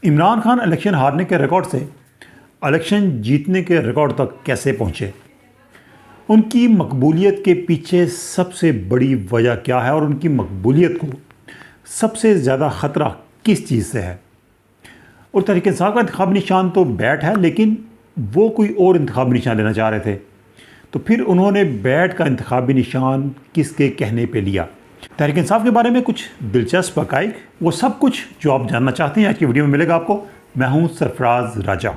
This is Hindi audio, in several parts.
इमरान खान इलेक्शन हारने के रिकॉर्ड से इलेक्शन जीतने के रिकॉर्ड तक कैसे पहुंचे, उनकी मकबूलियत के पीछे सबसे बड़ी वजह क्या है और उनकी मकबूलियत को सबसे ज़्यादा ख़तरा किस चीज़ से है। और तहरीक इंसाफ का इंतखाबी निशान तो बैट है, लेकिन वो कोई और इंतखाबी निशान लेना चाह रहे थे, तो फिर उन्होंने बैट का इंतखाबी निशान किसके कहने पे लिया। तहरीक इंसाफ के बारे में कुछ दिलचस्प हक़ाइक़, वो सब कुछ जो आप जानना चाहते हैं आज की वीडियो में मिलेगा आपको। मैं हूं सरफराज राजा।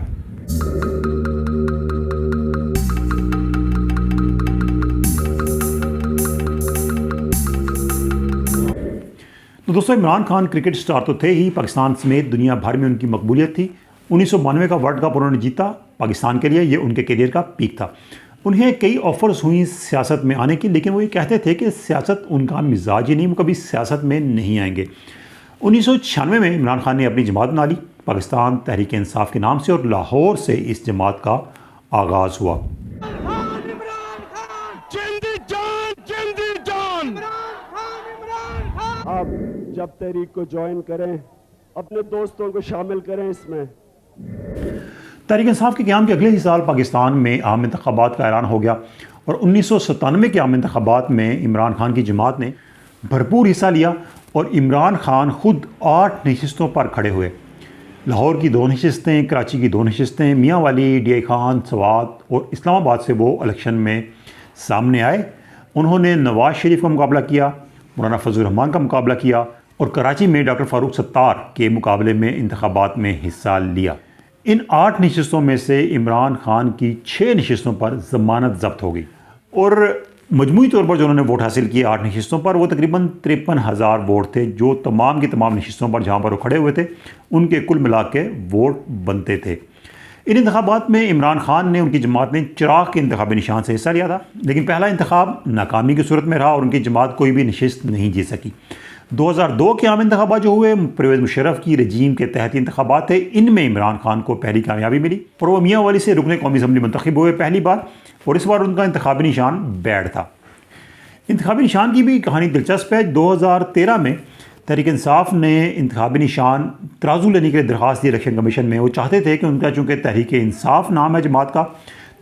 तो दोस्तों, इमरान खान क्रिकेट स्टार तो थे ही, पाकिस्तान समेत दुनिया भर में उनकी मकबूलियत थी। 1992 का वर्ल्ड कप उन्होंने जीता पाकिस्तान के लिए, ये उनके करियर का पीक था। उन्हें कई ऑफ़र्स हुई सियासत में आने की, लेकिन वो ये कहते थे कि सियासत उनका मिजाज ही नहीं, वो कभी सियासत में नहीं आएंगे। 1996 में इमरान खान ने अपनी जमात बना ली पाकिस्तान तहरीक इंसाफ के नाम से, और लाहौर से इस जमात का आगाज़ हुआ। आप जब तहरीक को ज्वाइन करें, अपने दोस्तों को शामिल करें इसमें। तहरीक इंसाफ के क़याम के अगले ही साल पाकिस्तान में आम इंतखाबात का ऐलान हो गया, और 1997 के आम इंतखाबात में इमरान खान की जमात ने भरपूर हिस्सा लिया और इमरान खान खुद 8 नशिस्तों पर खड़े हुए। लाहौर की 2 नशिस्तें, कराची की 2 नशिस्तें, मियाँ वाली, डी आई खान, सवात और इस्लामाबाद से वो इलेक्शन में सामने आए। उन्होंने नवाज शरीफ का मुकाबला किया, मौलाना फजल रहमान का मुकाबला किया, और कराची में डॉक्टर फारूक सत्तार के मुकाबले में इंतखाबात में हिस्सा लिया। इन 8 नशिस्तों में से इमरान खान की 6 नशिस्तों पर ज़मानत ज़ब्त हो गई, और मजमूई तौर पर जो उन्होंने वोट हासिल किए 8 नशिस्तों पर, वो तकरीबन 53,000 वोट थे, जो तमाम की तमाम नशिस्तों पर जहाँ पर वो खड़े हुए थे उनके कुल मिला के वोट बनते थे। इन इंतखाबात में इमरान खान ने, उनकी जमात ने चिराग के इंतखाबी निशान से हिस्सा लिया था, लेकिन पहला इंतखाब नाकामी की सूरत में रहा और उनकी जमात कोई भी नशिस्त नहीं जीत सकी। 2002 के आम इंतखाबात जो हुए, परवेज़ मुशर्रफ की रजीम के तहत इंतखाबात थे, इनमें इमरान खान को पहली कामयाबी मिली और वो मियाँ वाली से रुकने कौमी असम्बली मुंतखब हुए पहली बार, और इस बार उनका इंतखाबी निशान बैट था। इंतखाबी निशान की भी कहानी दिलचस्प है। 2013 में तहरीक इंसाफ ने इंतखाबी निशान तराजू लेने के लिए दरख्वास्त दी इलेक्शन कमीशन में। वो चाहते थे कि उनका चूँकि तहरीक इंसाफ नाम है जमात का,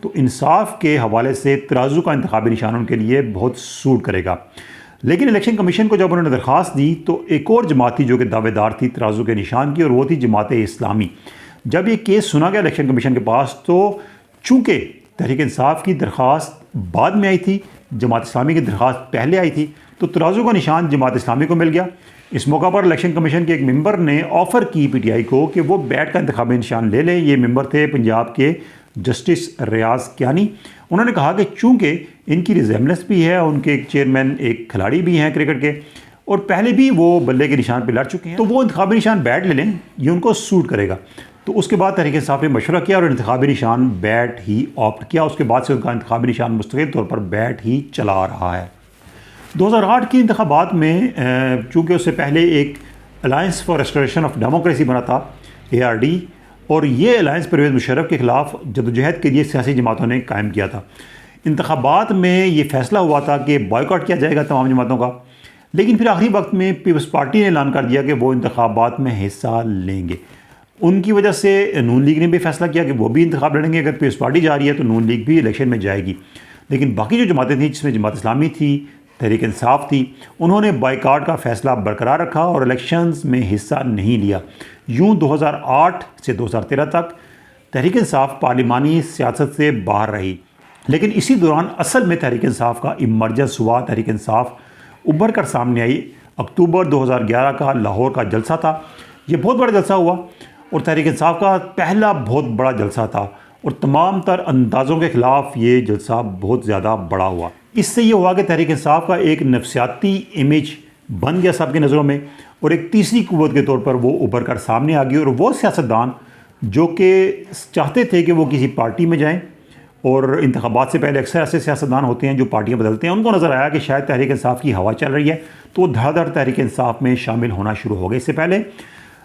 तो इंसाफ के हवाले से तराजू का इंतखाबी निशान उनके लिए बहुत सूट करेगा। लेकिन इलेक्शन कमीशन को जब उन्होंने दरख्वास्त दी, तो एक और जमात थी जो कि दावेदार थी तराजू के निशान की, और वो थी जमात इस्लामी। जब ये केस सुना गया इलेक्शन कमीशन के पास, तो चूँकि तहरीक इंसाफ की दरख्वास्त बाद में आई थी, जमात इस्लामी की दरख्वास्त पहले आई थी, तो तराजू का निशान जमात इस्लामी को मिल गया। इस मौका पर इलेक्शन कमीशन के एक मेंबर ने ऑफ़र की पीटीआई को कि वो बैट का इंतखाबी निशान ले लें। ये मेंबर थे पंजाब के जस्टिस रियाज कियानी। उन्होंने कहा कि चूँकि इनकी रिजेम्बलेंस भी है, उनके एक चेयरमैन एक खिलाड़ी भी हैं क्रिकेट के, और पहले भी वो बल्ले के निशान पर लड़ चुके हैं, तो वो इंतखाबी निशान बैट ले लें, ये उनको सूट करेगा। तो उसके बाद तहरीक इंसाफ ने मशवरा किया और इंतखाबी निशान बैट ही ऑप्ट किया। उसके बाद से उनका इंतखाबी निशान मुस्तकिल तौर पर बैट ही चला आ रहा है। 2008 की इंतखाबात में चूँकि उससे पहले एक alliance for restoration of democracy बना था, ARD, और ये अलायंस परवेज़ मुशर्रफ के ख़िलाफ़ जदोजहद के लिए सियासी जमातों ने कायम किया था। इंतखाबात में ये फ़ैसला हुआ था कि बॉयकॉट किया जाएगा तमाम जमातों का, लेकिन फिर आखिरी वक्त में पीपल्स पार्टी ने ऐलान कर दिया कि वो इंतखाबात में हिस्सा लेंगे। उनकी वजह से नून लीग ने भी फैसला किया कि वो भी इंतखाब लड़ेंगे। अगर पीपल्स पार्टी जा रही है तो नून लीग भी इलेक्शन में जाएगी। लेकिन बाकी जो जमातें थीं, जिसमें जमात इस्लामी थी, तहरीक इंसाफ थी, उन्होंने बाइकाट का फ़ैसला बरकरार रखा और इलेक्शंस में हिस्सा नहीं लिया। यूँ 2008 से 2013 तक तहरीक इंसाफ पार्लिमानी सियासत से बाहर रही। लेकिन इसी दौरान असल में तहरीक इंसाफ का इमरजेंस हुआ। तहरीक इंसाफ उभर कर सामने आई। अक्टूबर 2011 का लाहौर का जलसा था, ये बहुत बड़ा जलसा हुआ और तहरीक इंसाफ का पहला बहुत बड़ा जलसा था, और तमाम तर अंदाज़ों के ख़िलाफ़ ये जलसा बहुत ज़्यादा बड़ा हुआ। इससे ये हुआ कि तहरीक इंसाफ का एक नफसियाती इमेज बन गया सबकी नज़रों में, और एक तीसरी क़ुव्वत के तौर पर वो उभर कर सामने आ गई। और वो सियासतदान जो कि चाहते थे कि वो किसी पार्टी में जाएं, और इंतखाबात से पहले अक्सर ऐसे सियासतदान होते हैं जो पार्टियां बदलते हैं, उनको नज़र आया कि शायद तहरीक इंसाफ की हवा चल रही है, तो धड़ाधड़ तहरीक इंसाफ में शामिल होना शुरू हो गए। इससे पहले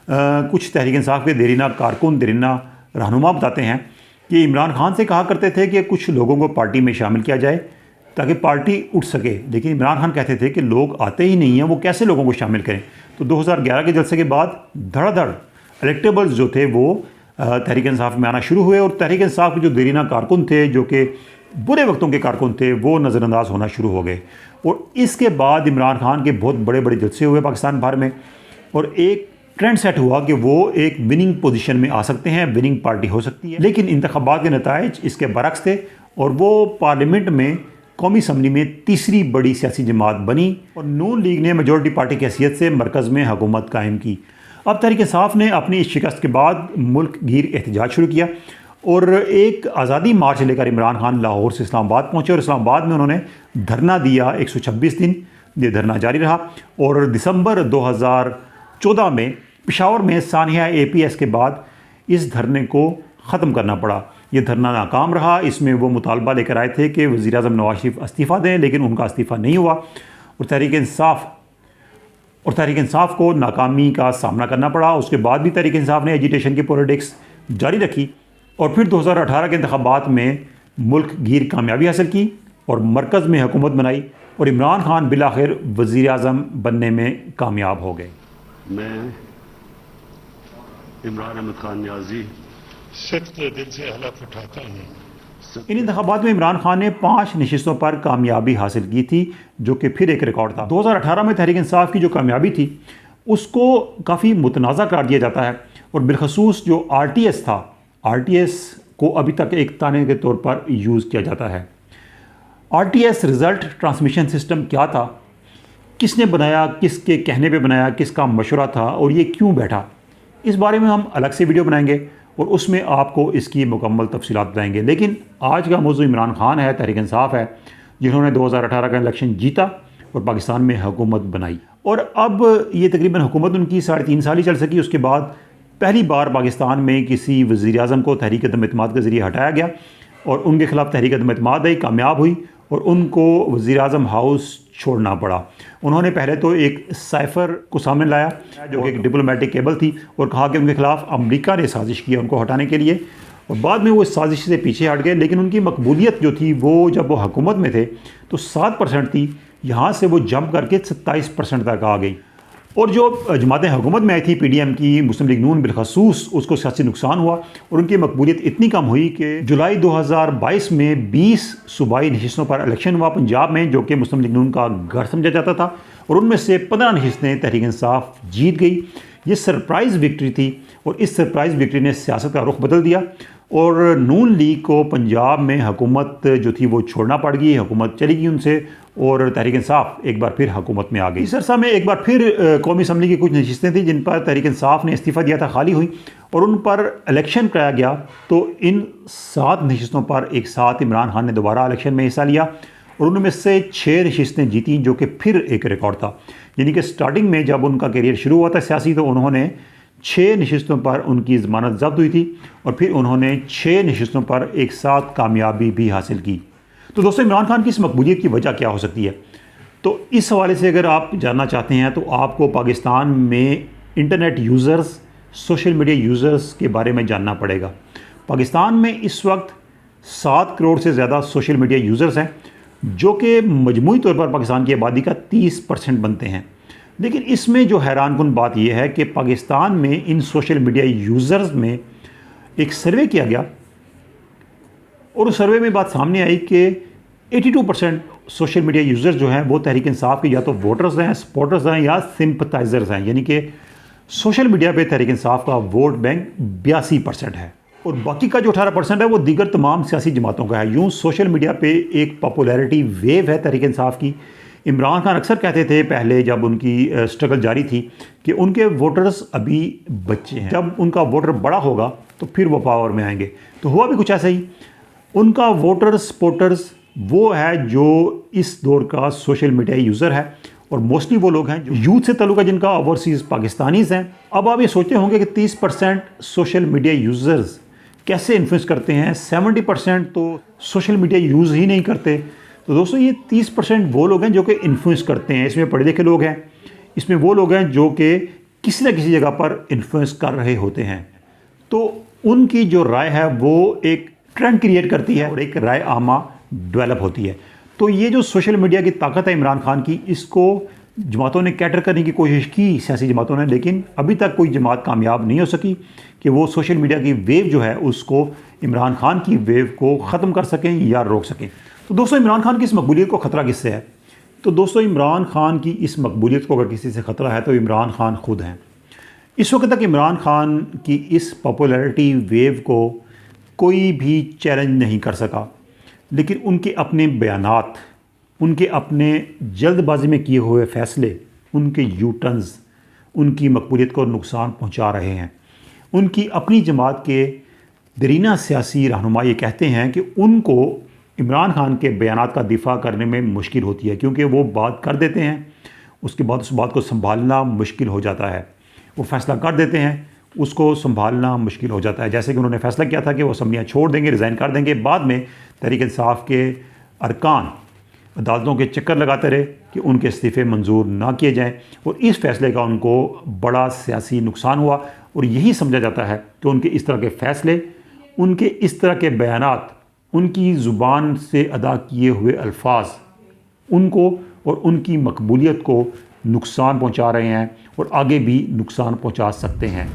कुछ तहरीक इंसाफ के देरीना कारकुन, देरीना रहनुमा बताते हैं कि इमरान खान से कहा करते थे कि कुछ लोगों को पार्टी में शामिल किया जाए ताकि पार्टी उठ सके, लेकिन इमरान खान कहते थे कि लोग आते ही नहीं हैं, वो कैसे लोगों को शामिल करें। तो 2011 के जलसे के बाद धड़ाधड़ इलेक्टेबल्स जो थे वो तहरीक इंसाफ में आना शुरू हुए और तहरीक इंसाफ के जो देरीना कारकुन थे, जो कि बुरे वक्तों के कारकुन थे, वो नज़रअंदाज होना शुरू हो गए। और इसके बाद इमरान खान के बहुत बड़े बड़े जलसे हुए पाकिस्तान भर में और एक ट्रेंड सेट हुआ कि वो एक विनिंग पोजीशन में आ सकते हैं, विनिंग पार्टी हो सकती है। लेकिन इंतखाबात के नताइज इसके बरक्स थे और वो पार्लियामेंट में कौमी असम्बली में तीसरी बड़ी सियासी जमात बनी और नून लीग ने मेजॉरिटी पार्टी की हैसियत से मरकज़ में हुकूमत कायम की। अब तहरीक इंसाफ ने अपनी इस शिकस्त के बाद मुल्क गिर एहतजाज शुरू किया और एक आज़ादी मार्च लेकर इमरान खान लाहौर से इस्लामाबाद पहुँचे और इस्लामाबाद में उन्होंने धरना दिया। 126 दिन ये धरना जारी रहा और दिसंबर 2014 में पेशावर में सानिया APS के बाद इस धरने को ख़त्म करना पड़ा। ये धरना नाकाम रहा। इसमें वो मुतालबा लेकर आए थे कि वज़ीर-ए-आज़म नवाज़ शरीफ इस्तीफ़ा दें, लेकिन उनका इस्तीफ़ा नहीं हुआ और तहरीक इंसाफ को नाकामी का सामना करना पड़ा। उसके बाद भी तहरीक इंसाफ ने एजिटेशन की पॉलिटिक्स जारी रखी और फिर 2018 के इंतखाबात में मुल्क गिर कामयाबी हासिल की और मरकज़ में हुकूमत बनाई और इमरान खान बिलाखिर वज़ीर-ए-आज़म बनने में कामयाब हो गए। मैं इमरान अहमद खान नियाज़ी सच्चे दिल से हलफ उठाता हूँ। इन इंतखाबात में इमरान खान ने 5 नशिस्तों पर कामयाबी हासिल की थी, जो कि फिर एक रिकॉर्ड था। 2018 में तहरीक इंसाफ की जो कामयाबी थी उसको काफ़ी मुतनाज़ा करार दिया जाता है और बिलखसूस जो RTS था, RTS को अभी तक एक ताने के तौर पर यूज़ किया जाता है। RTS रिज़ल्ट ट्रांसमिशन सिस्टम क्या था, किसने बनाया, किसके कहने पे बनाया, किसका मशवरा था और ये क्यों बैठा, इस बारे में हम अलग से वीडियो बनाएंगे और उसमें आपको इसकी मुकम्मल तफसीलात बताएंगे। लेकिन आज का मौजू इमरान खान है, तहरीक इंसाफ है, जिन्होंने 2018 का इलेक्शन जीता और पाकिस्तान में हुकूमत बनाई और अब ये तकरीबन हुकूमत उनकी 3.5 साल ही चल सकी। उसके बाद पहली बार पाकिस्तान में किसी वज़ीर-ए-आज़म को तहरीक अदम-ए-इत्माद के ज़रिए हटाया गया और उनके खिलाफ तहरीक अदम-ए-इत्माद आई, कामयाब हुई और उनको वज़ीर-ए-आज़म हाउस छोड़ना पड़ा। उन्होंने पहले तो एक साइफ़र को सामने लाया जो कि एक डिप्लोमेटिक केबल थी और कहा कि उनके खिलाफ अमेरिका ने साजिश की है उनको हटाने के लिए और बाद में वो इस साजिश से पीछे हट गए। लेकिन उनकी मकबूलियत जो थी वो जब वो हुकूमत में थे तो 7% थी, यहाँ से वो जंप करके 27% तक आ गई। और जो जमातें हुकूमत में आई थी PDM की, मुस्लिम लीग नून बिलखसूस, उसको सियासी नुकसान हुआ और उनकी मकबूलियत इतनी कम हुई कि जुलाई 2022 में 20 सूबाई नशिस्तों पर इलेक्शन हुआ पंजाब में, जो कि मुस्लिम लीग नून का गढ़ समझा जाता था और उनमें से 15 नशिस्तें तहरीक इंसाफ जीत गई। ये सरप्राइज़ विक्ट्री थी और इस सरप्राइज़ विक्ट्री ने सियासत का रुख बदल दिया और नून लीग को पंजाब में हुकूमत जो थी वो छोड़ना पड़ गई, हुकूमत चली गई उनसे और तहरीक इंसाफ एक बार फिर हुकूमत में आ गई। इस अरसा में एक बार फिर कौमी असम्बली की कुछ नशिस्तें थी जिन पर तहरीक इंसाफ ने इस्तीफ़ा दिया था, खाली हुई और उन पर इलेक्शन कराया गया। तो इन 7 नशिस्तों पर एक साथ इमरान खान ने दोबारा इलेक्शन में हिस्सा लिया और उनमें से 6 नशिस्तें जीती, जो कि फिर एक रिकॉर्ड था। यानी कि स्टार्टिंग में जब उनका करियर शुरू हुआ था सियासी तो उन्होंने 6 नशिस्तों पर उनकी ज़मानत जब्त हुई थी और फिर उन्होंने 6 नशिस्तों पर एक साथ कामयाबी भी हासिल की। तो दोस्तों, इमरान खान की इस मकबूलियत की वजह क्या हो सकती है? तो इस हवाले से अगर आप जानना चाहते हैं तो आपको पाकिस्तान में internet users, social media users के बारे में जानना पड़ेगा। पाकिस्तान में इस वक्त 7 करोड़ से ज़्यादा सोशल मीडिया यूज़र्स हैं, जो कि मजमूई तौर पर पाकिस्तान की आबादी का 30% बनते हैं। लेकिन इसमें जो हैरानकुन बात यह है कि पाकिस्तान में इन सोशल मीडिया यूज़र्स में एक सर्वे किया गया और उस सर्वे में बात सामने आई कि 82% सोशल मीडिया यूज़र्स जो हैं वो तहरीक इंसाफ के या तो वोटर्स हैं, सपोर्टर्स हैं या सिंपथाइज़र्स हैं। यानी कि सोशल मीडिया पे तहरीक इंसाफ का वोट बैंक 82% है और बाकी का जो 18% है वो दीगर तमाम सियासी जमातों का है। यूँ सोशल मीडिया पे एक पॉपुलैरिटी वेव है तहरीक इंसाफ की। इमरान खान अक्सर कहते थे पहले जब उनकी स्ट्रगल जारी थी कि उनके वोटर्स अभी बच्चे हैं, जब उनका वोटर बड़ा होगा तो फिर वो पावर में आएंगे। तो हुआ भी कुछ ऐसा ही। उनका वोटर्स, सपोर्टर्स वो है जो इस दौर का सोशल मीडिया यूज़र है और मोस्टली वो लोग हैं जो यूथ से ताल्लुक़ है, जिनका ओवरसीज़ पाकिस्तानीज़ हैं। अब आप ये सोचते होंगे कि 30% सोशल मीडिया यूज़र्स कैसे इन्फ्लुएंस करते हैं, 70% तो सोशल मीडिया यूज़ ही नहीं करते। तो दोस्तों, ये 30% वो लोग हैं जो कि इन्फ्लुएंस करते हैं। इसमें पढ़े लिखे लोग हैं, इसमें वो लोग हैं जो कि किसी न किसी जगह पर इन्फ्लुएंस कर रहे होते हैं। तो उनकी जो राय है वो एक ट्रेंड क्रिएट करती है और एक राय आमा डेवलप होती है। तो ये जो सोशल मीडिया की ताकत है इमरान खान की, इसको जमातों ने कैटर करने की कोशिश की, सियासी जमातों ने, लेकिन अभी तक कोई जमात कामयाब नहीं हो सकी कि वो सोशल मीडिया की वेव जो है उसको, इमरान खान की वेव को ख़त्म कर सकें या रोक सकें। तो दोस्तों, इमरान खान की इस मकबूलियत को ख़तरा किससे है? तो दोस्तों, इमरान खान की इस मकबूलियत को अगर किसी से ख़तरा है तो इमरान खान खुद हैं। इस वक्त तक इमरान खान की इस पॉपुलैरिटी वेव को कोई भी चैलेंज नहीं कर सका, लेकिन उनके अपने बयानात, उनके अपने जल्दबाजी में किए हुए फ़ैसले, उनके यू टर्न्स उनकी मकबूलियत को नुकसान पहुंचा रहे हैं। उनकी अपनी जमात के दरीना सियासी रहनुमा ये कहते हैं कि उनको इमरान खान के बयानात का दिफा करने में मुश्किल होती है, क्योंकि वो बात कर देते हैं, उसके बाद उस बात को संभालना मुश्किल हो जाता है। वो फ़ैसला कर देते हैं, उसको संभालना मुश्किल हो जाता है। जैसे कि उन्होंने फ़ैसला किया था कि वो असम्बलियाँ छोड़ देंगे, रिज़ाइन कर देंगे, बाद में तहरीक इंसाफ के अरकान अदालतों के चक्कर लगाते रहे कि उनके इस्तीफ़े मंजूर ना किए जाएं, और इस फ़ैसले का उनको बड़ा सियासी नुकसान हुआ। और यही समझा जाता है कि उनके इस तरह के फ़ैसले, उनके इस तरह के बयानात, उनकी ज़ुबान से अदा किए हुए अल्फाज उनको और उनकी मकबूलियत को नुकसान पहुंचा रहे हैं और आगे भी नुकसान पहुंचा सकते हैं।